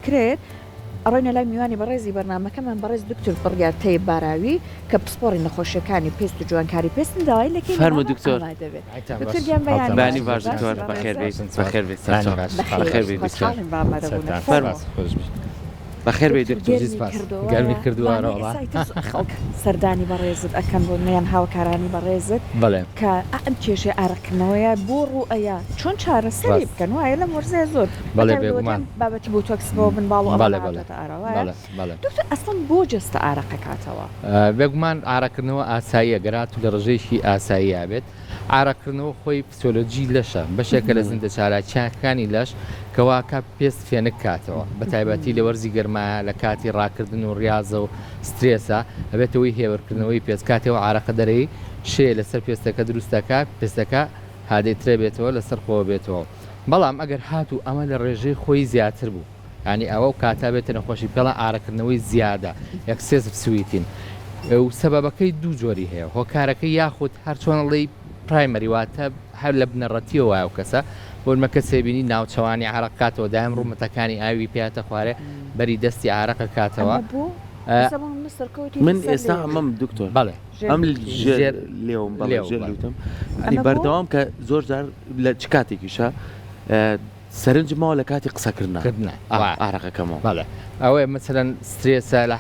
دەکرێت ئەڕۆینە لای میوانی بەڕێزی بەرنامەکەمان بەڕێز دکتۆر بڕیار تەیب باراوی کە پسپۆڕی نەخۆشیەکانی پێست و جوانکاری پێستن داوای لەکەی فەرموو دکتۆر. دەبێت بانی باش دکتۆر بەخێر بێت بەخێر بێت بەخێر بێت دکتۆر بەخێر بێت دکتۆر گەرمی کردووارە سەردانی بەڕێزت ئەکەن بۆ نەیان هاوکارانی بەڕێزت بەڵێ کە ئەم کێشەی ئارەکردنەوەیە بۆ ڕوئەیە چۆن چارەسەری بکەن وایە لە مۆرزێ زۆر بەڵێ بێگومان بابەتی بۆ تۆکسبەوە بن باڵ و بەڵێ دکتۆر ئەسڵ بۆ جستە ئارەقە کاتەوە بێگومان ئارەکردنەوە ئاساییە گەرات و لە ڕژێشی ئاساییە بێت ئارەکردنەوە خۆی فسیۆلۆجی لەشە بەشێکە لە زیندە چالاکیەکانی لەش کەواکە پێست فێنک کاتەوە بە تایبەتی لە وەرزی گەرمایە لە کاتی ڕاکردن و ڕاضە و سترێسە ئەبێتەوەی هێوەرکردنەوەی پێست کاتەوە ئارەقە دەرەی شێ لەسەر پێستەکە دروستەکە پێستەکە هادەیترێ بێتەوە لەسەر خۆ بێتەوە بەڵام ئەگەر هاتوو ئەمە لە ڕێژەی خۆی زیاتر بوو ینی ئەوە و کاتا بێتە نەخۆشی پێڵە ئارەکردنەوەی زیادە ئەکسێسف سویتین و سەبەبەکەی دوو جۆری هەیە هۆکارەکەی یاخود هەرچۆنەڵی پرایمەری واتە هەر لە بنەڕەتیەوە وایە و کەسە بۆمەکە سێبینی ناوچەوانی عراقاتەوە دایم ڕوومەتەکانی ئاوی پێاتە خوارێ بەری دەستی عراقە کاتەوە من ئێستا ئەمەم دکتۆر بەڵێ ئەم لێوم بەڵێژێتم ئەنی بەردەوام کە زۆر جار لە چ کاتێکیشە سەرنجمەوە لە کاتی قسەکردنکردن ئارەقەکەمەوە بەڵێ ئەوەیە مەسەرەن سترێسە لە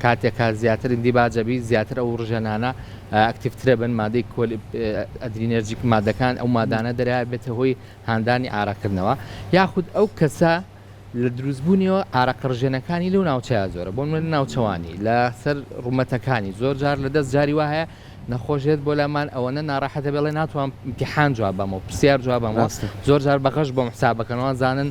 کاتێکا زیاتر ئیندی باجەبی زیاتر ئەو ڕژەنانە ئەکتیفترە بن مادەی ئەدرینەرجیک مادەکان ئەو مادانە دەرا بێتە هۆی هاندانی ئارەکردنەوە یاخود ئەو کەسە لە دروستبوونیەوە ئارەقڕژێنەکانی لەو ناوچەیە زۆرە بۆ من ناوچەوانی لە سەر ڕوومەتەکانی زۆر جار لە دەست جاری وایە نەخۆشێت بۆ لامان ئەوەنە ناڕاحەتە بێڵێ ناتوان امتحان جواب بەمەوە پرسیار جواب بەمەوە زۆر جار بەخەش بۆم حسابەکەنەوە زانن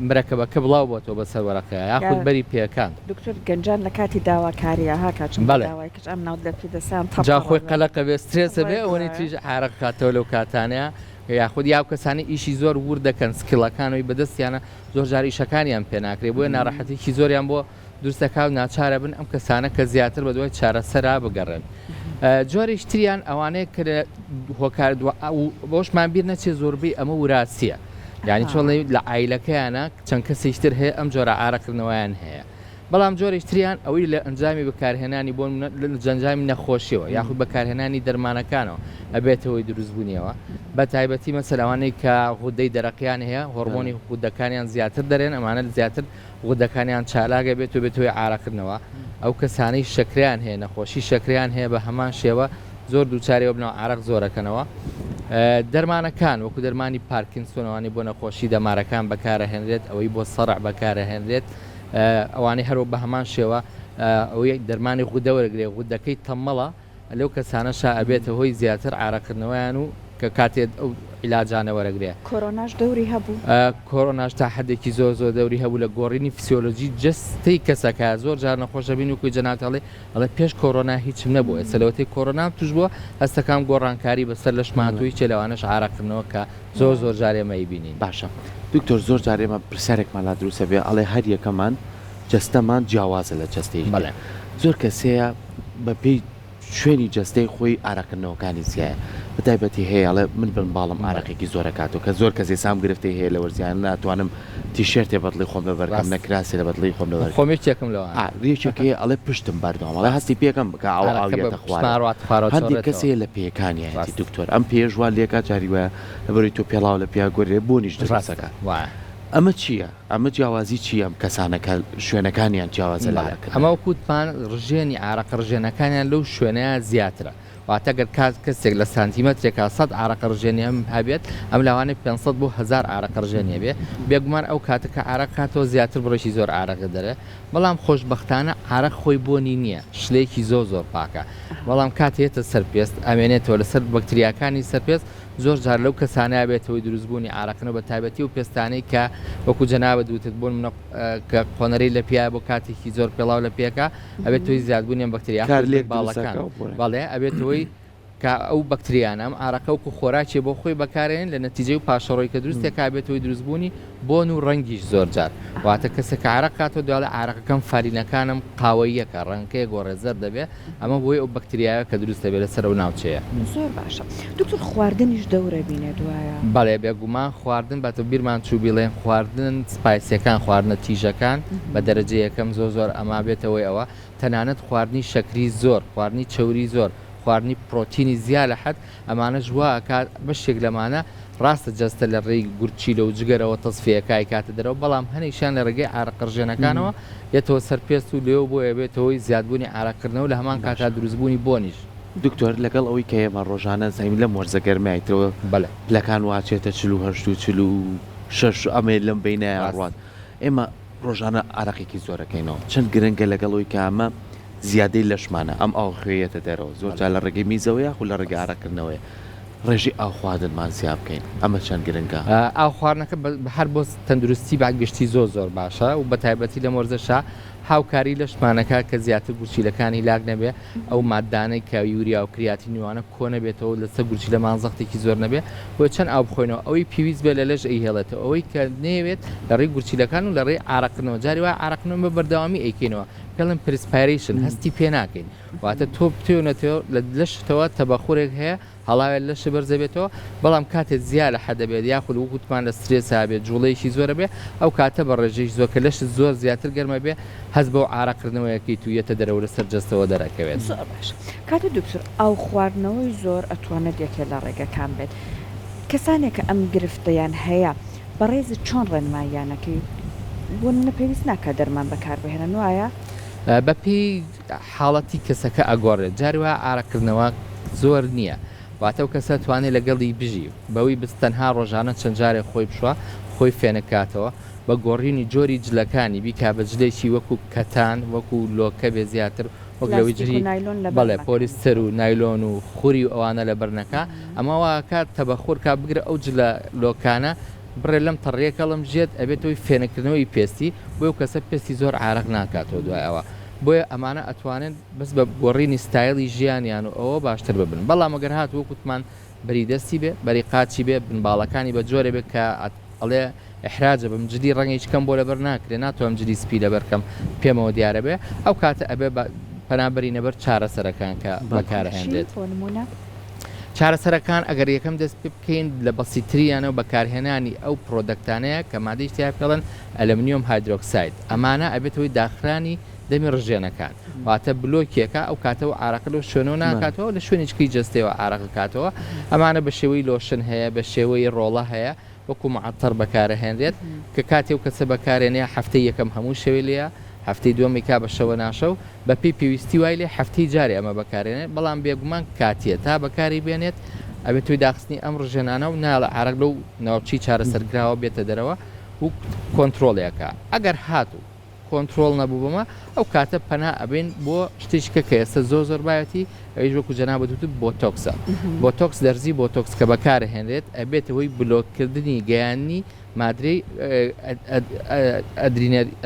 مرەکەبەکە بڵاو بۆتەوە بە سەرەکە یاخود بەری پێەکان دکتۆر گەنجان لە کاتی داواکاریە هاکچم بەڵێ کەچ ئەم ناو دەپی دەسان جا خۆی قەلەقە بێ سترێسە بێ ئەوەی تریژ عارەق کاتەوە لەو کاتانەیە یاخود یاو کەسانی ئیشی زۆر ور دەکەن سکڵەکانەوەی بەدەستیانە زۆر جار ئیشەکانیان پێ ناکرێت بۆیە ناڕەحەتێکی زۆریان بۆ دروستەکە و ناچارە بن ئەم کەسانە کە زیاتر بە دوای چارەسەرا بگەڕێن جۆرێک تریان ئەوانەیە کە هۆکار بۆشمان بیر نەچێ زۆربەی ئەمە وراسیە یعنی چۆڵی لە ئایلەکەیانە چەند کەسیشتر هەیە ئەم جۆرە ئارەکردنەوەیان هەیە بەڵام جۆرێک تریان ئەوەی لە ئەنجامی بەکارهێنانی بۆ جەنجامی نەخۆشیەوە یاخود بەکارهێنانی دەرمانەکانەوە ئەبێتەوەی دروستبوونیەوە بە تایبەتی مەسەلەوانەی کە غودەی دەرەقیان هەیە هۆرمۆنی غودەکانیان زیاتر دەرێن ئەمانە زیاتر غودەکانیان چالاگە بێتەوە بێتەوەی ئارەکردنەوە ئەو کەسانەی شەکریان هەیە نەخۆشی شەکریان هەیە بە هەمان شێوە زۆر دووچارەوە بنەوە عارەق زۆرەکەنەوە دەرمانەکان وەکو دەرمانی پارکینسۆنەوانی بۆ نەخۆشی دەمارەکان بەکارەهێنرێت ئەوەی بۆ سەڕع بەکارەهێنرێت ئەوانەی هەرۆ بە هەمان شێوە ئەوەی دەرمانی غودەوەرەگرێ غودەکەی تەممەڵە لەو کەسانەشا ئەبێتە هۆی زیاتر ئارەکردنەوەیان و کە کاتێت ئەو عیلاجانە وەرەگرێ کۆرۆناش دەوری هەبوو کۆرۆناش تا حدێکی زۆر زۆر دەوری هەبوو لە گۆڕینی فسیۆلۆژی جستەی کەسەکە زۆر جار نەخۆشە بین وکوی جەناتەڵێ ئەڵێ پێش کۆرۆنا هیچم نەبووە سەلەوەتی کۆرۆنا توش بووە هەستەکان گۆڕانکاری بەسەر لە شماتوی چێ لەوانش ئارەکردنەوە کە زۆر جارێمەی بینین باشە دکتۆر زۆر جارێمە پرسیارێکمان لا دروستە بێ ئەڵێ هەر یەکەمان جەستەمان جیاوازە لە جەستەی بەڵێ زۆر کەسەیە بەپێی شوێنی جەستەی خۆی ئارەکردنەوەکانی زیایە بەتایبەتی هەیە ئەڵێ من بن باڵم ئارەقێکی زۆرەکاتەوە کە زۆر کەسی سام گرفتی هەیە لە وەرزیان ناتوانم تیشێرتێ بەدڵی خۆم لەبەرکەم نەکراسی لە بەدڵی خۆم لەبەر خۆمیێکم لەوە ڕێکێکی ئەڵێ پشتم بەردەوام ئەڵێ هەستی پێکەم بکە ئاوێتە خوارد هەندێک کەسێ لە پێیەکانیەتی دکتۆر ئەم پێشوان لێکا جاری وایە لەبەری تۆ پێڵاو لە پیا گۆرێ بۆنیش دڕاستەکە ئەمە چییە؟ ئەمە جیاوازی چییە ئەم کەسانەکە شوێنەکانیان جیاوازە لەکە ئەمە وەکووتمان ڕژێنی ئارەق ڕژێنەکانیان لەو شوێنەیە زیاترە واتەگەر کەسێک لە سانتیمەترێکا 100 ئارەق ڕژێنی ئەم هەبێت ئەم لاوانەی 500 بۆ 1000 ئارەق ڕژێنێ بێ بێگومان ئەو کاتەکە ئارەق کاتەوە زیاتر بڕۆشی زۆر ئارەق دەرێ بەڵام خۆشبەختانە ئارەق خۆی بۆنی نییە شلەیەکی زۆر پاکە بەڵام کاتێتە سەرپێست ئەمێنێتەوە لەسەر بەکتریاکانی سەرپێست زۆر جار لەو کەسانە بێتەوەی دروستبوونی ئارەقنەوە بە تایبەتی و پێستانەی کە وەکو جەنابەت دوتت بوون کە قۆنەرەی لە پیاە بۆ کاتێکی زۆر پێڵاو لە پێکە ئەبێت توی زیادبوونیان بەکتریا باڵەکان بەڵێ ئەبێتەوەی کە ئەو بەکتریانە ئارەکە وکو خۆراکی بۆ خۆی بەکارێن لە نەتیجەی و پاشەڕۆی کە دروستێک کابێتەوەی دروستبوونی بۆن و ڕەنگیش زۆر جار واتە کەسێک عرق کاتەوە دوای ئارەکەکەم فارینەکانم قاوەیەکە ڕەنگەیە گۆڕێزەر دەبێت ئەمە بۆی ئەو بەکتریایە کە دروست دەبێت لەسەر و ناوچەیە زۆر باشە دکتۆر خواردنیش دەورە بینێ دوایە بەڵێ بێگومان خواردن بەتە بیرمان چوو بیڵێن خواردن سپایسیەکان خواردنە تیژەکان بە دەرەجە یەکەم زۆر ئەما بێتەوەی ئەوە تەنانەت خواردنی شەکری زۆر خواردنی چەوری زۆر خواردنی پرۆتینی زیاد لە حەد ئەمانە ژواکات بەشێک لەمانە ڕاستە جەستە لە ڕێی گورچی و جگەرەوە تەسفیەکای کاتە دەرەوە بەڵام هەنێکشان لە ڕێگەی ئارەقڕژێنەکانەوە یەتەوە سەرپێست و لێو بۆیە بێتەوەی زیادبوونی ئارەکردنەوە لە هەمان کاتا دروستبوونی بۆنیش دکتۆر لەگەڵ ئەوەی کە ئێمە ڕۆژانە زەیم لە مۆرزە گەرمایتەوە بەڵێ پلەکان واچێتە 48 ئەمێ لەم بینایە ڕوات ئێمە ڕۆژانە ئارەقێکی زۆرەکەینەوە چەند گرنگە لەگەڵەوەی کە ئەمە زیادەی لەشمانە ئەم ئاو خوێیەتە دەرەوە زۆر جا لە ڕێگەی میزەوەیە و لە ڕێگە ئارەکردنەوەی ڕێژی ئاو خواردنمان زیاد بکەین ئەمە چەند گرنگە ئاو خواردنەکە هەر بۆ تەندروستی باگشتی زۆر باشە و بە تایبەتی لە مۆرزەشا هاوکاری لە شمانەکە کە زیاتر گورچیلەکانی لاک نەبێ ئەو مادانەی کە یوریا و کریاتی نوانە کۆ نەبێتەوە لەسەر گورچی لە مانزەختێکی زۆر نەبێ بۆ چەند ئاو بخۆینەوە ئەوەی پێویست بێ لە لەش ئەیهێڵێتەوە ئەوەی کە نەوێت لە ڕێی گورچیلەکان و لە ڕێی ئارەقنەوە جاری وای ئارەقنەوە بە بەردەوامی ئەیکەینەوە کەڵم پرسپایرێشن هەستی پێ ناکەین واتە تۆ بتێونەتەوە لە لەشتەوە تەبەخورێک هەیە هەڵاوێت لەش بەرزەبێتەوە بەڵام کاتێک زیاد لە حەدەبێت یاخود وەکوتمان لە سترێسا بێت جوڵەیەکی زۆرە بێ ئەو کاتە بە ڕێژەی زۆر کە لەش زۆر زیاتر گەرمە بێ هەز بەو ئارەقردنەوەیەکی تویەتە دەرەوە لەسەر جەستەوە دەرەکەوێت زۆر باش کاتە دکتۆر ئاو خواردنەوەی زۆر ئەتوانێت یەکێ لە ڕێگەکان بێت کەسانێک کە ئەم گرفتەیان هەیە بەڕێز چۆن ڕێنماییانەکەی بۆ نەپێویست ناکە دەرمان بەکاربهێنن وایە بەپی حاڵەتی کەسەکە ئەگۆڕێت جاریوە ئارەکردنەوە زۆر نییە واتە و کەسە توانێت لەگەڵی بژی بەوەی بستەنها ڕۆژانە چەند جارێک خۆی بشوە خۆی فێنکاتەوە بە گۆڕینی جۆری جلەکانی بیکا بە جلێکی وەکو کەتان وەکو لۆکە بێ زیاتر وەکلەوەی جری بەڵێ پۆلیستەر و نایلۆن و خوری و ئەوانە لە بەرنەکە ئەمەوە کات تەبەخۆرکا بگرە ئەو جلە لۆکانە بڕێ لەم تەڕێکەڵم ژێت ئەبێتەوەی فێنەکردنەوەی پێستی بۆ کەسە پێستی زۆر عارق ناکاتەوە دوایەوە بۆیە ئەمانە ئەتوانن بەس بە گۆڕینی ستایلی ژیانیان و ئەوە باشتر ببن بەڵام ئەگەر هات وەکوتمان بەریدەستی بێ بەری قاچی بێ بنباڵەکانی بە جۆرە بێت کە ئەڵێ احراجە بم جدی ڕەنگێکی کەم بۆ لەبەر ناکرێ ناتوانم جدی سپی لەبەرکەم پێمەوە دیارە بێ ئەو کاتە ئەبێ پەنابەری نەبەر چارەسەرەکان کە بەکارهێنرێت چارەسەرەکان ئەگەر یەکەم دەست پێ بکەین لە بەسیتریانەوە بەکارهێنانی ئەو پرۆدەکتانەیە کە مادەی تیا پێڵەن ئەلەمنیۆم هایدرۆکساید ئەمانە ئەبێتەوەی داخرانی دەمی ڕژێنەکان واتە بلۆکێکە ئەو کاتەوە ئارەقە لەو شوێنەوە ناکاتەوە لە شوێنێکی جستەوە ئارەقەکاتەوە ئەمانە بە شێوەی لۆشن هەیە بە شێوەی ڕۆڵە هەیە وەکو معتەر بەکارەهێنرێت کە کاتێ و کەسە بەکارێنەیە هەفتەی یەکەم هەموو شەوێ لێە هەفتەی دووەمی کا بە شەوە ناشە و بە پێی پێویستی وای لێ هەفتەی جارێ ئەمە بەکارێنێت بەڵام بێگومان کاتیە تا بەکاری بێنێت ئەبێت توی داخستنی ئەم ڕژێنانە و ناڵە عرق لەو ناوچی چارەسەرگراوە بێتە دەرەوە و کۆنتترۆلێکە ئەگەر هاتوو کۆنتترۆل نەبوو بمە ئەو کاتە پەنا ئەبین بۆ شتێککە کە ئێستا زۆر بایەتی ئەویش وەکو جەنابەت بۆتۆکسە بۆتۆکس دەرزی بۆتۆکس کە بەکارهێنرێت ئەبێتەوەی بلۆکردنی گەیانی مادرەی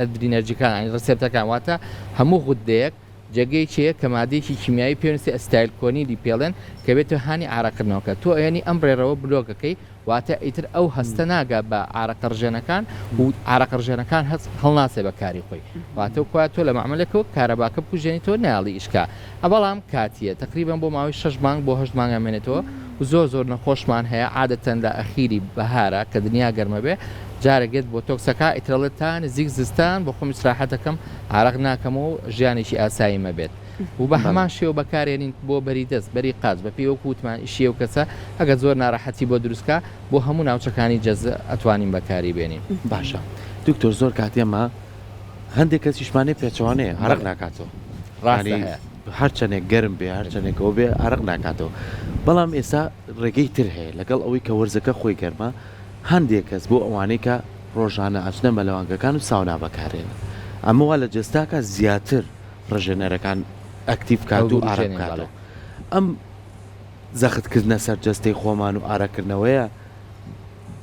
ئەدرینەرجیکان ڕسێپتەکان واتە هەموو غودەیەک جێگەی چەیە کە مادەیەکی کیمیایی پێویستی ئەستایل کۆنی دیپێڵێن کە بێتە هانی عراقردنەوەکە تۆ ئەیانی ئەم ڕێڕەوە بلۆگەکەی واتە ئیتر ئەو هەستە ناگا بە عراقڕژێنەکان و عراقڕژێنەکان هەست هەڵناسێ بەکاری خۆی واتە کوات تۆ لە معاملەکەەوە کارەباکە بکوژێنی تۆ ناڵی ئیشکا ئەبەڵام کاتیە تقریبان بۆ ماوەی 6 مانگ بۆ 8 مانگ ئەمێنێتەوە زۆر نەخۆشمان هەیە عادەتەن لە ئەخیری بەهارە کە دنیا گەرمە بێ جارەگەێت بۆ تۆکسەکە ئیترەڵێتان زیک زستان بۆ خۆم سراحەتەکەم عراق ناکەمەوە و ژیانێکی ئاساییمە بێت و بە هەمان شێوە بەکارێنین بۆ بەری دەست بەری قاز بە پێی وەکووتمان ئیشیە و کەسە ئەگە زۆر ناڕەحەتی بۆ دروستکە بۆ هەموو ناوچەکانی جەزە ئەتوانین بەکاری بێنین باشە دکتۆر زۆر کاتێمە هەندێک کەسیشمانەی پێچوانەیە عراق ناکاتەوە هەرچەنێک گەرم بێ هەرچەنێکەوە بێ عراق ناکاتەوە بەڵام ئێستا ڕێگەی تر هەیە لەگەڵ ئەوەی کە وەرزەکە خۆی گەرمە هەندێک کەس بۆ ئەوانەی کە ڕۆژانە ئەچنە مەلەوانگەکان و ساونا بەکارێنن ئەمەوا لە جستاکە زیاتر ڕژێنەرەکان ئەکتیف کات و ئارەکاتەوە ئەم زەختکردنە سەرجەستەی خۆمان و ئارەکردنەوەیە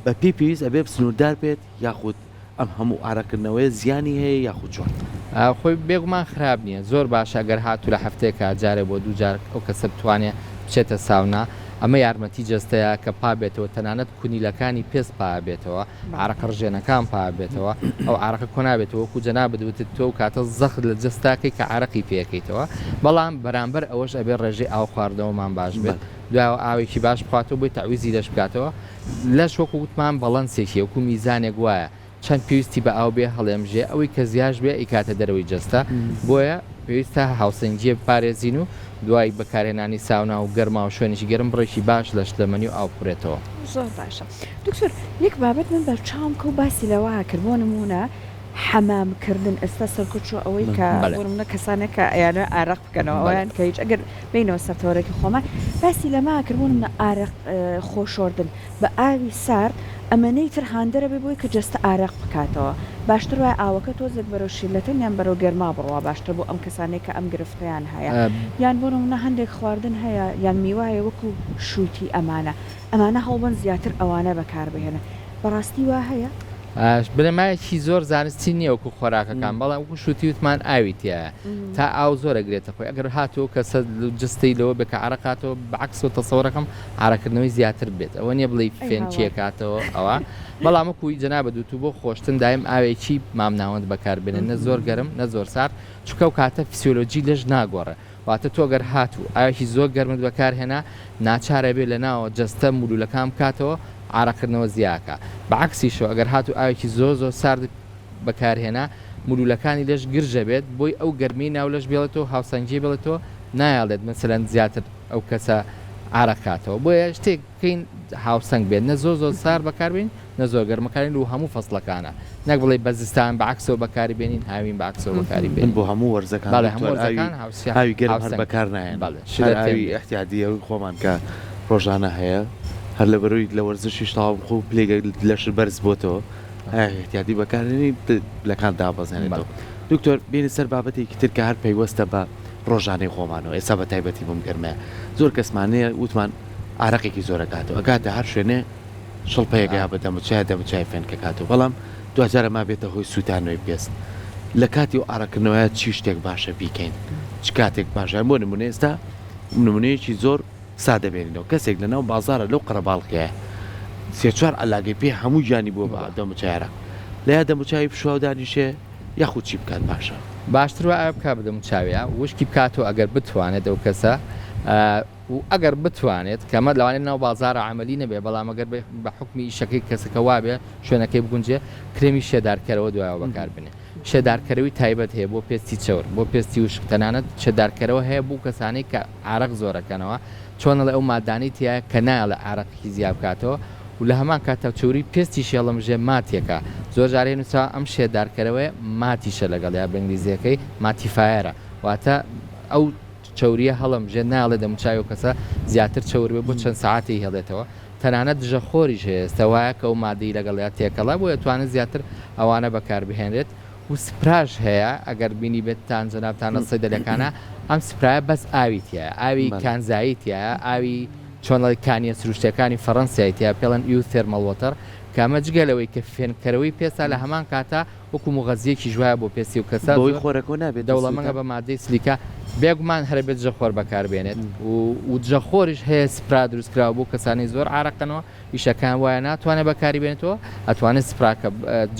بە پێی پێویست ئەبێ سنووردار بێت یاخود ئەم هەموو ئارەکردنەوەی زیانی هەیە یاخود چۆن خۆی بێگومان خراپ نییە زۆر باشە گەر هاتوو لە هەفتەیەکە جارێ بۆ دوو جار ئەو کەسە بتوانێت بچێتە ساونا ئەمە یارمەتی جەستەیە کە پابێتەوە تەنانەت کونیلەکانی پێست پابێتەوە عرەقە ڕژێنەکان پابێتەوە ئەو عرەقە کۆنابێتەوە و جەنابەت دەوتێت تۆ کاتە زەخت لە جەستاکەی کە عرەقی پێەکەیتەوە بەڵام بەرامبەر ئەوەش ئەبێ ڕێژەی ئاو خواردنەوەمان باش بێت دوای ئاوێکی باش بخواتەوە بۆی تەعویزی لەش بکاتەوە لەش وەکو وتمان بەڵەنسێکی وەکو میزانێک وایە چەند پێویستی بە ئاو بێ هەڵێمژێ ئەوەی کە زیاش بێ ئیکاتە دەرەوەی جەستە بۆیە پێویستە هاوسەنگیە بپارێزین و دوای بەکارهێنانی ساونا و گەرما و شوێنێکی گەرم بڕێکی باش لە شلەمەنی و ئاو بخورێتەوە. زۆر باشە دکتۆر یەک بابەت من بەرچاوم کە و باسی لەوە کرد بۆ نمونە حەمامکردن ئێستا سەرکوچۆ ئەوەی کە بۆ کەسانێک کە ئەیانە ئارەق بکەنەوە ئەویان کە هیچ ئەگەر بینەوە سەرتەوەرەێکی خۆمان باسی لەما کردبوون منە ئارەق خۆشۆردن بە ئاوی سارد ئەمەنەی تر هاندەرە بێ بۆی کە جەستە ئارەق بکاتەوە باشتر وای ئاوەکە تۆزێک بەرەو شیلەتەن یان بەرەو گەرما بڕوا باشتر بۆ ئەم کەسانێک کە ئەم گرفتیان هەیە یان بۆ نمونە هەندێک خواردن هەیە یان میوایە وەکو شووتی ئەمانە هەڵبن زیاتر ئەوانە بەکاربهێنە بەڕاستی وا هەیە؟ بنەمایەکی زۆر زانستی نییە وەکو خۆراکەکان بەڵام وەکو شووتی وتمان ئاویتیە تا ئاو زۆرە گرێتە خۆی ئەگەر هاتووە کەسە جستەی لەوە بکە عرەقاتەوە بەعکسەوە تەسەوڕەکەم عرەکردنەوەی زیاتر بێت ئەوە نییە بڵێ فێنچیەکاتەوە ئەوە بەڵام وەکوی جەنابەت دوتو بۆ خۆشتن دایم ئاوێکی مام ناوەند بەکاربێنن نە زۆر گەرم نە زۆر سارد چونکە و کاتە فسیۆلۆجی لەش ناگۆڕە واتە تۆ گەر هاتوو ئاوێکی زۆر گەرمت بەکارهێنا ناچارە بێت لە ناوە جەستە مولولەکان بکاتەوە عرەقکردنەوە زیاکە بەعکسیشەوە ئەگەر هاتوو ئاوێکی زۆر زۆر سارد بەکارهێنا مولولەکانی لەش گرژە بێت بۆی ئەو گەرمی ناو لەش بێڵێتەوە هاوسەنگی بڵێتەوە نایڵێت مەسەلەن زیاتر ئەو کەسە عرەقاتەوە بۆیە شتێککەین هاوسەنگ بێت نە زۆر زۆر سار بەکاربین نە زۆر گەرمەکارین و هەموو فەسڵەکانە نەک بڵێ بەزستان بەعکسەوە بەکاری بێنین هاوین بەعکسەوە بەکاری بێن بۆ هەموو وەرزەکان هاوی گەرم هەر بەکار نایەن ئاوی احتیاجی ئەوی خۆمان کە ڕۆژانە هەیە هەر لە بەروی لە وەرزشی تاوام خۆ پلێگە لەش بەرز بۆتەوە احتیاتی بەکارێنی لەکان دابەزێنێتەوە دکتۆر بینی سەر بابەتێکی تر کە هەر پەیوەستە بە ڕۆژانەی خۆمانەوە ئێستا بە تایبەتی بۆم گەرمەیە زۆر کەسمانەیە وتمان ئارەقێکی زۆرە کاتەوە ئەگاتە هەر شوێنێ شڵپەیەگا بە دەموچای فێنکە کاتەوە بەڵام دوجارە ما بێتە هۆی سووتانەوەی پێست لە کاتی و ئارەکردنەوەیە چی شتێک باشە بیکەین چ کاتێک باشە بۆ نمونە ئێستا نمونەیەکی زۆر سادە بێنینەوە کەسێک لەناو بازارە لەو قەرەباڵقەیە سێ-چوار ئەلاگەی پێ هەموو گیانی بۆ بە دەموچایرە لە یا دەموچاوی پشوا و دانیشێ یاخود چی بکات باشە باشترە ئایا بک بە دەموچاویە وشکی بکاتەوە ئەگەر بتوانێت ئەو کەسە و ئەگەر بتوانێت کەمە لەوانێت ناو بازارە عملی نەبێ بەڵام ئەگەر بە حکمی ئیشەکەی کەسەکە وابێ شوێنەکەی بگونجێ کرێمی شێدارکەرەوە دوایەوە بەکاربنێ شێدارکەرەوەی تایبەت هەیە بۆ پێستی چەور بۆ پێستی وشک تەنانەت شێدارکەرەوە هەیە بوو کەسانەی کە عرەق زۆرەکەنەوە چۆنە لە ئەو مادانەی تایە کە نایە عرەقی زیاد بکاتەوە و لە هەمان کاتە چوری پێستی شێڵەمژێ ماتیەکە زۆر جارێ نووسا ئەم شێدارکەرەوەی ماتیشە لەگەڵ یا بەنگلیزیەکەی ماتیفایەرە واتە ئەو چوریە هەڵەمژێ ناڵێ دەموچاوی کەسە زیاتر چەور بۆ چەند ساعتی هێڵێتەوە تەنانەت دژەخۆریش هەیە ئێستاوایە کە ئەو مادەی لەگەڵیا تێکەڵا بۆ ئەتوانێت زیاتر ئەوانە بەکاربهێنرێت و سپراش هەیە ئەگەر بینی بێت تان جەنابتانە سەیدەلەکانە ئەم سپرایە بەس ئاویتیە ئاوی کانزاییتیە ئاوی چۆن کانیە سروشتەکانی فەڕەنسایەتە پێڵەن ئیو تێرمەڵوەتەر کامە جگەلەوەی کە فێنکەرەوەی پێسا لە هەمان کاتە وەکو مغەزیەکی ژوایە بۆ پێستی و کەسە بۆی خۆرەکە نابێت دەوڵەمەنگە بە مادەی سلیکا بێگومان هەربێت جەخۆر بەکاربێنێت و جەخۆریش هەیە سپرا دروستکراوە بۆ کەسانی زۆر عرەقەنەوە ئیشەکان وایە ناتوانێت بەکاری بێنێتەوە ئەتوانێت سپراکە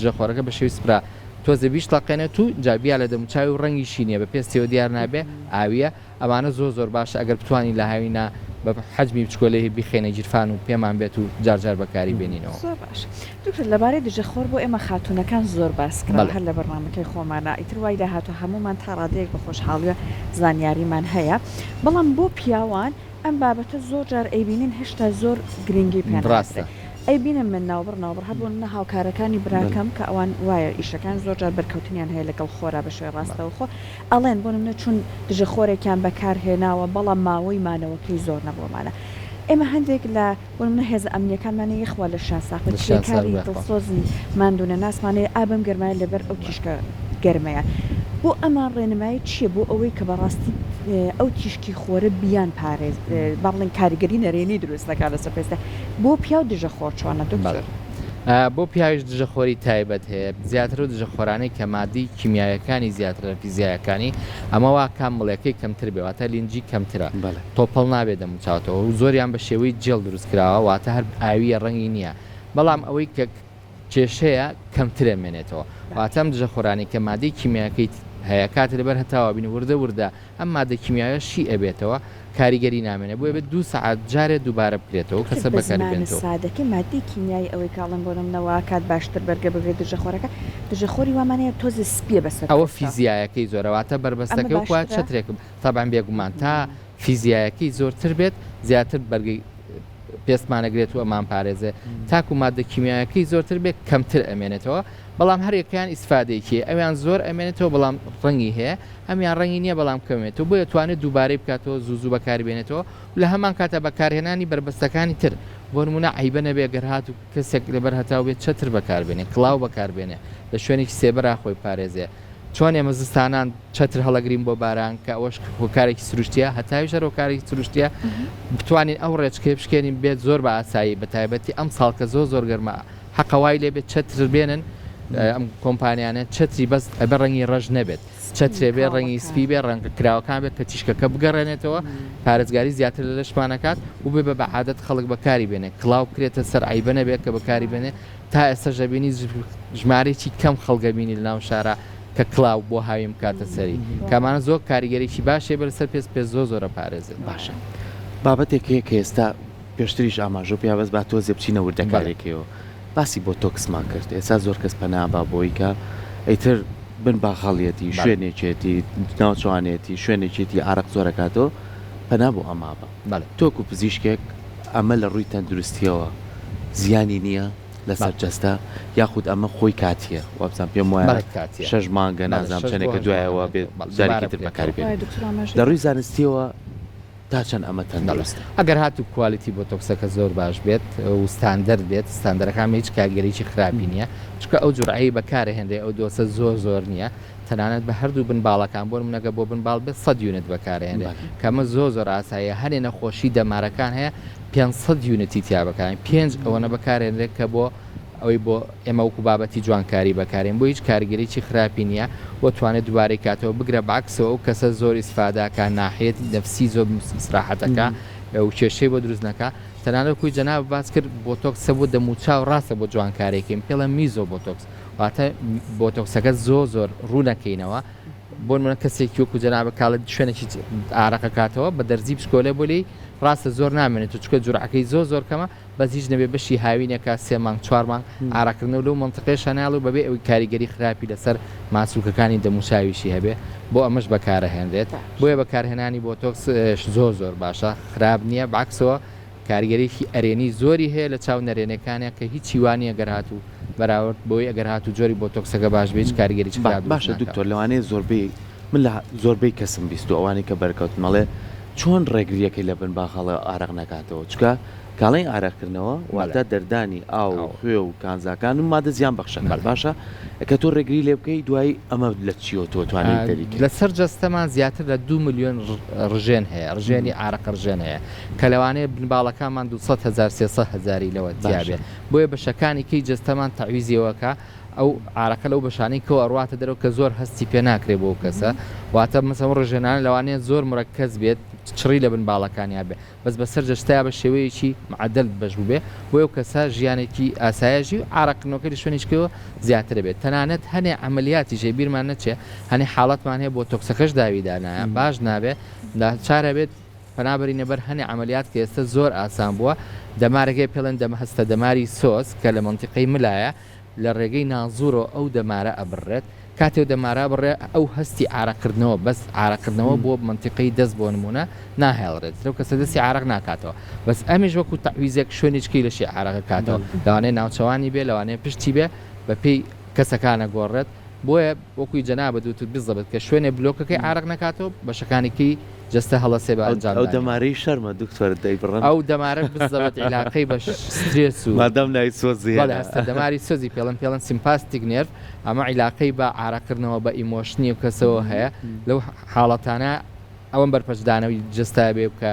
جەخۆرەکە بە شێوی سپرا تۆزە بیش تاقێنێت و جابیا لە دەموچاوی و ڕەنگی شینیە بە پێستیەوە دیار نابێ ئاویە ئەمانە زۆر باشە ئەگەر بتوانین لە هاوینا بە حەجمی بچکۆلەی بیخێنە جیرفان و پێمان بێت و جارجار بەکاری بێنینەوە زۆر باش دکتۆر لەبارەی دژەخۆر بۆ ئێمە خاتونەکان زۆر باسکرا هەر لە بەرنامەکەی خۆمانە ئیتر وای داهاتوە هەمومان تا ڕادەیەک بە خۆشحاڵیە زانیاریمان هەیە بەڵام بۆ پیاوان ئەم بابەتە زۆر جار ئەیبینین هێشتا زۆر گرنگی پێڕاستە ئەی بینم من ناوبڕ هەبوون نە هاوکارەکانی براکەم کە ئەوان وایە ئیشەکان زۆر جار بەرکەوتنیان هەیە لەگەڵ خۆرا بە شوێ ڕاستەوە خۆ ئەڵێن بۆ نمونە چون دژەخۆرێکیان بەکارهێناوە بەڵام ماوەی مانەوەکەی زۆر نەبوومانە ئێمە هەندێک لە بۆ نمونە هێز ئەمنیەکانمانە یەخوا لە شاساق کاری دڵسۆزی ماندونە ناسمانەیە ئابم گەرمایە لەبەر ئەو تیشکە گەرمەیە بۆ ئەمان ڕێنمایی چییە بۆ ئەوەی کە بەڕاستی ئەو تیشکی خۆرە بیان پارێز باڵێن کاریگەری نەرێنی دروست دەکات لەسەر پێستە بۆ پیاو دژەخۆر چۆنە دکتۆر بۆ پیاویش دژەخۆری تایبەت هەیە زیاتر و دژەخۆرانەی کە مادی کیمیایەکانی زیاتر لە فیزیایەکانی ئەمەوا کامڵەکەی کەمتر بێواتە لینجی کەمترە تۆپەڵ نابێت دەموچاتەوە و زۆریان بە شێوەی جێڵ دروستکراوە واتە هەر ئاویە ڕەنگی نییە بەڵام ئەوەی کە کێشەیە کەمترە مێنێتەوە واتەم دژەخۆرانی کە مادی کیمیاکەی هەیە کاتێ لەبەر هەتاوە بین وردە ئەم مادە کیمیایە شی ئەبێتەوە کاریگەری نامێنێ بۆیە بێت 2 سەعات جارێ دووبارە بکرێتەوە کەسە بەکاری بێنێتەوە سادەکەی مادی کیمیایی ئەوەی کاڵم بۆ نمونەوە کات باشتر بەرگە بگرێت دژەخۆرەکە دژەخۆری وامانەیە تۆزە سپیە بەسەر ئەوە فیزیایەکەی زۆرەواتە بربەستەکە وکوات چترێکم تابان بێگومان تا فیزیایەکەی زۆرتر بێت زیاتر بەرگی پێستمانەگرێت و ئەمان پارێزێ تاکو مادە کیمیایەکەی زۆرتر بێت کەمتر ئەمێنێتەوە بەڵام هەرێکیان ئیسفادێکی ئەویان زۆر ئەمێنێتەوە بەڵام ڕەنگی هەیە ئەمیان ڕەنگی نییە بەڵام کەمێتەوە بۆ توانێت دووبارەی بکاتەوە زوو بەکاری بێنێتەوە لە هەمان کاتە بەکارهێنانی بربەستەکانی تر بۆ نمونە عیبە نەبێ گەرهات و کەسێک لەبەر هەتاو بێت چەتر بەکاربێنێ کڵاو بەکاربێنێ لە شوێنێکی سێبەرا خۆی پارێزێ چۆن ئێمە زستانان چەتر هەڵەگرین بۆ باران کە ئەوەش هۆکارێکی سروشتیە هەتاویش هۆکارێکی سروشتیە بتوانین ئەو ڕێچکێ بشکێنین بێت زۆر بە ئاسایی بە تایبەتی ئەم ساڵکە زۆر گەرمە حەقەوای لێ بێت چەتر بێنن ئەم کۆمپانیانە چتری بەس ئەبە ڕەنگی ڕەش نەبێت چترێ بێ ڕەنگی سپی بێ ڕەنگە کراوەکان بێت کە تیشکەکە بگەڕێنێتەوە پارێزگاری زیاتر لە شپانەکات و بێ بە عادەت خەڵک بەکاری بێنێ کڵاو بکرێتە سەر عیبە نەبێت کە بەکاری بێنێ تا ئێستا ژەبینی ژمارەی کەم خەڵگەبینی لە ناو شارە کە کلااو بۆ هاویم کاتە سەری کامانە زۆر کاریگەریی باشێ بەرسەر پێ زۆرە پارێزێت باشە بابەتێکەیە کە ئێستا پێشتریش ئاماژۆ پیاوەز با تۆ زێبچینە وردەکارێکەوە باسی بۆ تۆکسمان کرد ئێستا زۆر کەس پەنابا بۆی کە ئەیتر بن باخەڵیەتی شوێنێکێتی ناوچوانێتی شوێنێکێتی ئارق زۆرەکاتەوە پەنا بۆ ئەمابە تۆکو پزیشکێک ئەمە لە ڕووی تەندروستیەوە زیانی نییە لەسەر جەستە یاخود ئەمە خۆی کاتیە وابزان پێم وایە 6 مانگە نازام چەندێکە دوایەوە بێت جارێکی تر بەکاری بێت لە ڕووی زانستیەوە تا چەند ئەمە تەندروست ئەگەر هاتوو کوالیتی بۆ تۆکسەکە زۆر باش بێت و ستاندەرد بێت ستاندەرەکان هیچ کاریگەریی خراپی نییە چکە ئەو جورایی بەکارهێنێ ئەو دۆسە زۆر نییە تەنانەت بە هەردوو بنباڵەکان بۆ منەگە بۆ بنباڵ بێت 100 یونت بەکارهێنێ کەمە زۆر ئاساییە هەرێ نەخۆشی دەمارەکان هەیە 500 یونتی تیا بەکارن 5 ئەوەنە بەکارهێنرێت کە بۆ ئەوەی بۆ ئێمە وەکو بابەتی جوانکاری بەکارێن بۆ هیچ کارگەریی خراپی نییە بۆ توانێت دوبارەی کاتەوە بگرە باکسەوە و کەسە زۆر ئیسفاداکە ناحەتی نەفسی زۆر مسراحەتەکە و کێشەی بۆ دروستنەکە تەنانەت کوی جەناب باس کرد بۆ تۆکسە بۆ دەموچاو ڕاستە بۆ جوانکارێکیم پێڵە میزۆ بۆ تۆکس واتە بۆ تۆکسەکە زۆر ڕوونەکەینەوە بۆ منە کەسێکی وەکو جەناب کاڵە شوێنێکی ئارەقە کاتەوە بە دەرزی بشکۆلێ بۆ لی ڕاستە زۆر نامێنێت چکە جوورعەکەی زۆر کەمە بەس هیچ نەبێ بەشی هاوینێکە 3 مانگ 4 مانگ ئاراکردنەوە لەو مەنتقەی شاناڵ و بەبێ ئەوی کاریگەری خراپی لەسەر ماسوولکەکانی دەموچاویشی هەبێ بۆ ئەمەش بەکارەهێنرێت بۆیە بەکارهێنانی بۆ تۆکس زۆر باشە خراپ نییە باکسەوە کاریگەریکی ئەرێنی زۆری هەیە لە چاو نەرێنەکانە کە هیچی وانە گەرهاتوو بەراورد بۆی ئەگەر هاتوو جۆری بۆ تۆکسەکە باش بێت کاریگەری باشە دکتۆر لەوانەیە زۆربەی من لە زۆربەی کەسم بیست و ئەوانی کە بەرکەوت مەڵێ چۆن ڕێگریەکەی لە بن باخەڵە ئارەق نکاتەوە چکە کاڵی ئارەقکردنەوە واتە دەردانی ئاو خوێ و کانزاکان و مادە زیان بەخشەکە باشە کە تۆ ڕێگری لێ بکەی دوایی ئەمە لە چیۆ تۆ توانێت دەریکە لەسەر جەستەمان زیاتر لە 2 ملیۆن ڕژێن هەیە ڕژێنی ئارەق ڕژێن هەیە کە لەوانەیە بنباڵەکانمان 200,000 لەوە دیابێت بۆیە بەشەکانێکی جەستەمان تەعویزیەوەکە ئەو ئارەکە لەو بەشانەی کە ئەڕواتە دەرەوە کە زۆر هەستی پێ ناکرێت بۆ کەسە واتە مەسەڵ ڕژێنان لەوانەیە زۆر مرەکەز بێت چڕی لە بنباڵەکانیا بێ بەس بەسەر جەشتیا بە شێوەیەکی معدل بەش بێ بۆ ئەو کەسە ژیانێکی ئاسایەژی و ئارەقنەوەکە لە شوێنیشکەوە زیاتر بێت تەنانەت هەنێ عملیاتی ژێ بیرمان نەچێ هەنێ حاڵەتمان هەیە بۆ تۆکسەکەش داویدانایە باش نابێت چارە بێت پەنابەرینە بەر هەنێ عملیات کە ئێستا زۆر ئاسان بووە دەمارەکەی پێڵێن هەستە دەماری سۆس کە لە منتیقەی ملایە لە ڕێگەی نازوورۆ ئەو دەمارە ئەبڕێت کاتێو دەمارە بڕێ ئەو هەستی ئارەکردنەوە بەس ئارەکردنەوە بۆ منتیقەی دەست بۆ نمونە ناهێڵڕێت لەو کەسە دەستی ئارەق ناکاتەوە بەس ئەمیش وەکو تەعویزێک شوێنێکی لەشی ئارەقە کاتەوە لەوانەیە ناوچەوانی بێ لەوانەیە پشتی بێ بە پێی کەسەکانە گۆڕێت بۆیە وەکوی جەنابە دووت بزەبێت کە شوێنێ بلۆکەکەی ئارەق نەکاتەوە بەشەکانێکی جەستە هەڵەسێ بە ئەنجام ئەو دەمارەی شەرمە دکتۆر دەیبڕن ئەو دەمارە بزەبێت عیلاقەی بە سترێس و مادام نای سۆزی هەستە دەماری سۆزی پێڵەن سیمپاستیک نێرڤ ئەمە عیلاقەی بە ئارەکردنەوە بە ئیمۆشنی و کەسەوە هەیە لەو حاڵەتانە ئەوەم بەرپەشدانەوەی جستا بێ بکە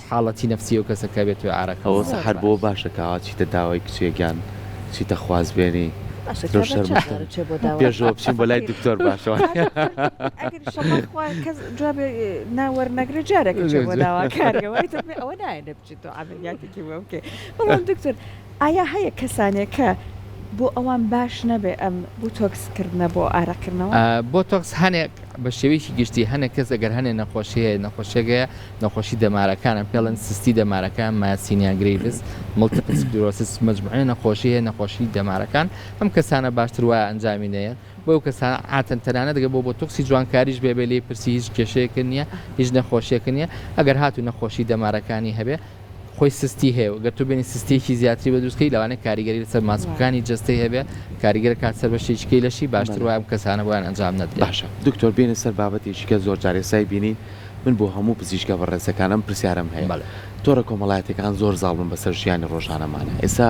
حاڵەتی نەفسی و کەسەکە بێت و ئارەکە ئەوە هەر بۆ باشە کاوا چیتە داوای کچێکیان چیتە خوازبێنی باشە زۆر شەرمەستە. چێ بۆ داوا پێشەوە بچین بۆ لای دکتۆر باشەوە کەس جوابێ ناوەرنەگرە جارێک چێ بۆ داواکارەوەی ئەوە نایە بچیت و عملیاتێکی بۆ بکەی بەڵام دکتۆر ئایا هەیە کەسانێکە بۆ ئەوان باش نەبێ ئەم بوتۆکسکردنە بۆ ئارەکردنەوە بۆتۆکس هەنێک بە شێوەیەکی گشتی هەنێک کەس ئەگەر هەنێ نەخۆشیەیە نەخۆشیەکەیە نەخۆشی دەمارەکانە پێڵەن سستی دەمارەکان مایاسینیا گریڤس مڵتیپل سکلێرۆسیس مەجموعەیە نەخۆشی هەیە نەخۆشی دەمارەکان ئەم کەسانە باشتر وایە ئەنجامی نەیە بۆ کەسان ئاتەن تەنانەت دەگە بۆ تۆکسی جوانکاریش بێ لێ پرسی هیچ کێشەیەکە نییە هیچ نەخۆشیەکە نییە ئەگەر هاتوو نەخۆشی دەمارەکانی هەبێ خۆی سستی هەیە گەر تو بینی سستێکی زیاتری بە دروستکەی لەوانەیە کاریگەری لەسەر ماسکەکانی جستەی هەبێ کاریگەر کات سەر بەشێکەی لەشی باشتر وایە ئەم کەسانە بۆیان ئەنجام نەدرێت باشە دکتۆر بینە سەر بابەتێکی کە زۆر جارێ سای بینین من بۆ هەموو پزیشکە بەڕێزەکانم پرسیارم هەیە تۆرە کۆمەڵایەتەکان زۆر زاڵبن بەسەر ژیانی ڕۆژانەمانە ئێستا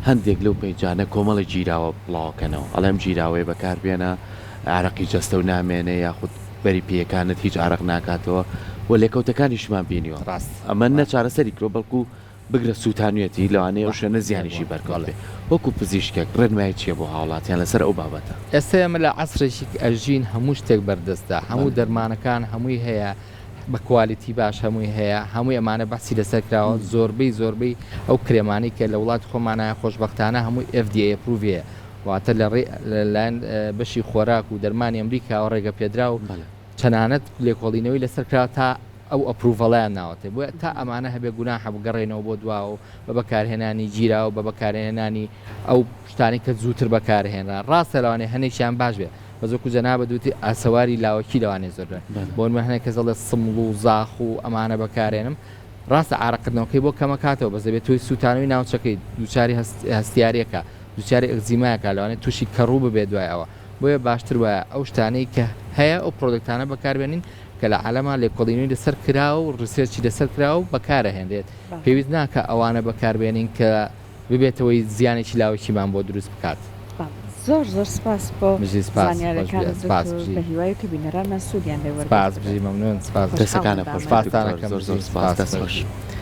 هەندێک لەو پەیجانە کۆمەڵی گیراوە بڵاوکەنەوە ئەڵێم گیراوەی بەکاربێنە عرەقی جەستە و نامێنێ یاخود بەری پێیەکانت هیچ عرەق ناکاتەوە و لێکەوتەکانیشمان بینیوە ڕاست ئەمە نەچارەسەری کرۆ بەڵکو بگرە سووتانوێتی لەوانەیە ئەو شوێنە زیانیشی بەرگەڵێ وەکو پزیشکێک ڕێنمای چیە بۆ هاوڵاتیان لەسەر ئەو بابەتە ئێستا ئەمە لە عەسرێکی ئەژین هەموو شتێک بەردەستدا هەموو دەرمانەکان هەمووی هەیە بە کوالیتی باش هەمووی هەیە هەمووی ئەمانە بەسی لەسەر کراوە زۆربەی ئەو کرێمانی کە لە وڵات خۆمانە خۆشبەختانە هەمووی FDA ئەپروڤیە واتە لەلایەن بەشی خۆراک و دەرمانی ئەمریکا ڕێگە پێدرا و چەنانەت لێکۆڵینەوەی لەسەر کراوە تا ئەو ئەپروڤەڵیان ناوەتێ بۆ تا ئەمانە هەبێ گوناح بگەڕێنەوە بۆ دواوە و بە بەکارهێنانی گیرا و بە بەکارهێنانی ئەو شتانی کە زووتر بەکارهێنرا ڕاستە لەوانێ هەنێکیان باش بێ بەزۆکو جەنابە دوتی ئاسەواری لاوەکی لەوانێ زۆر بۆ هەنێک کەس دەڵێ سمڵ و زاخ و ئەمانە بەکارێنم ڕاستە عارەقکردنەوەکەی بۆ کەمەکاتەوە بەس دەبێت توی سووتانەوەی ناوچەکەی دووچاری هەستیارەکە دووچاری ئەگزیمایەکە لەوانێت تووشی کەڕوو ببێت دوای ئەوە بۆیە باشتر وایە ئەو شتانەی کە هەیە ئەو پرۆدەکتانە بەکاربێنین کە لە عالەما لێکۆڵینەوەی لەسەر کراوە و ڕسێرچی لەسەر کراوە و بەکارە هێنرێت پێویست ناکە ئەوانە بەکاربێنین کە ببێتەوەی زیانێکی لاوەکیمان بۆ دروست بکات زۆر سپاس بۆ زانیاریەکان بە هیوای کە بینەرانمان سوودیان لێوەرد سپاس بژی مەمنون سپاس دەستەکانە خۆش زۆر سپاس دەست خۆش